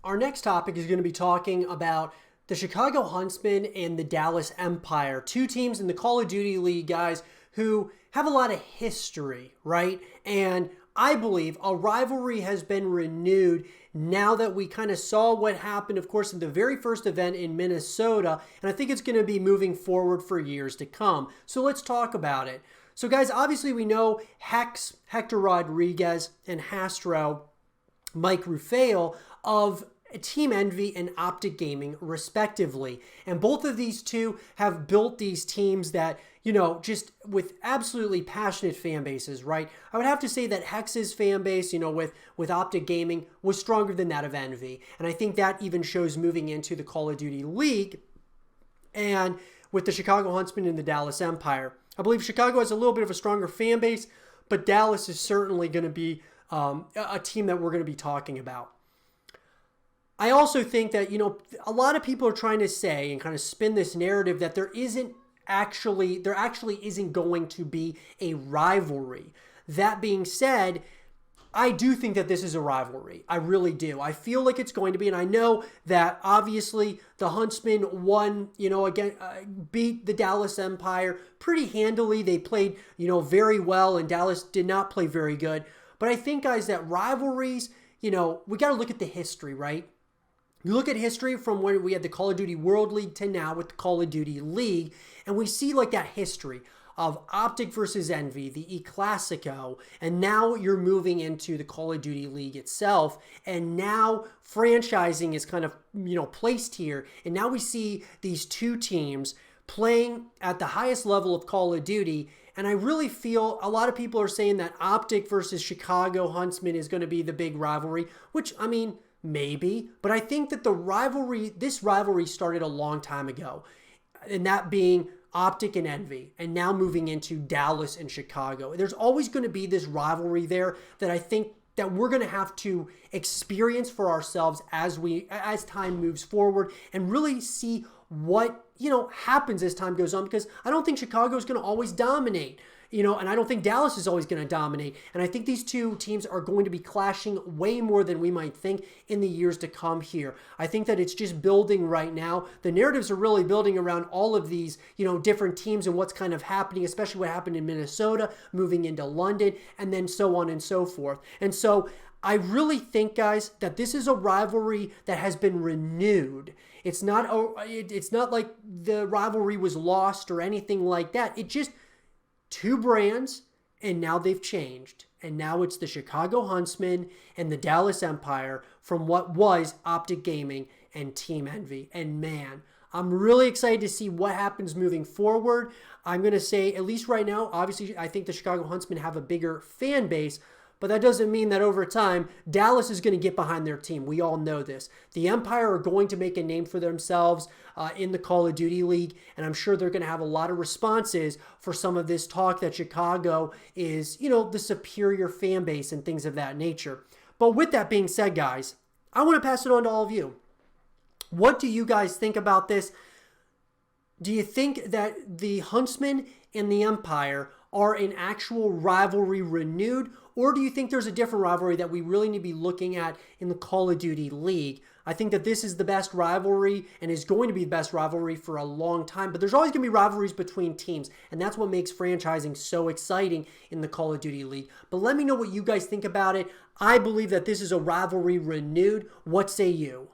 Our next topic is going to be talking about the Chicago Huntsmen and the Dallas Empire, two teams in the Call of Duty League, guys, who have a lot of history, right? And I believe a rivalry has been renewed now that we kind of saw what happened, of course, in the very first event in Minnesota, and I think it's going to be moving forward for years to come. So let's talk about it. So guys, obviously we know Hex, Hector Rodriguez, and Hastro, Mike Rufael of Team Envy and Optic Gaming, respectively. And both of these two have built these teams that, just with absolutely passionate fan bases, right? I would have to say that Hex's fan base, with Optic Gaming was stronger than that of Envy. And I think that even shows moving into the Call of Duty League and with the Chicago Huntsmen and the Dallas Empire. I believe Chicago has a little bit of a stronger fan base, but Dallas is certainly going to be a team that we're going to be talking about. I also think that, a lot of people are trying to say and kind of spin this narrative that there actually isn't going to be a rivalry. That being said, I do think that this is a rivalry. I really do. I feel like it's going to be, and I know that obviously the Huntsmen won, beat the Dallas Empire pretty handily. They played, very well, and Dallas did not play very good. But I think, guys, that rivalries, we got to look at the history, right? You look at history from when we had the Call of Duty World League to now with the Call of Duty League, and we see like that history of Optic versus Envy, the E-Clasico, and now you're moving into the Call of Duty League itself, and now franchising is kind of, placed here, and now we see these two teams playing at the highest level of Call of Duty, and I really feel a lot of people are saying that Optic versus Chicago Huntsmen is going to be the big rivalry, which, maybe, but I think that this rivalry started a long time ago, and that being Optic and Envy, and now moving into Dallas and Chicago. There's always going to be this rivalry there that I think that we're going to have to experience for ourselves as time moves forward and really see what, happens as time goes on, because I don't think Chicago is going to always dominate. And I don't think Dallas is always going to dominate. And I think these two teams are going to be clashing way more than we might think in the years to come here. I think that it's just building right now. The narratives are really building around all of these, different teams and what's kind of happening, especially what happened in Minnesota, moving into London, and then so on and so forth. And so I really think, guys, that this is a rivalry that has been renewed. It's not like the rivalry was lost or anything like that. It just two brands, and now they've changed. And now it's the Chicago Huntsmen and the Dallas Empire from what was Optic Gaming and Team Envy. And man, I'm really excited to see what happens moving forward. I'm going to say, at least right now, obviously, I think the Chicago Huntsmen have a bigger fan base, but that doesn't mean that over time, Dallas is going to get behind their team. We all know this. The Empire are going to make a name for themselves in the Call of Duty League, and I'm sure they're going to have a lot of responses for some of this talk that Chicago is, the superior fan base and things of that nature. But with that being said, guys, I want to pass it on to all of you. What do you guys think about this? Do you think that the Huntsmen and the Empire are an actual rivalry renewed, or do you think there's a different rivalry that we really need to be looking at in the Call of Duty League? I think that this is the best rivalry and is going to be the best rivalry for a long time, but there's always going to be rivalries between teams, and that's what makes franchising so exciting in the Call of Duty League. But let me know what you guys think about it. I believe that this is a rivalry renewed. What say you?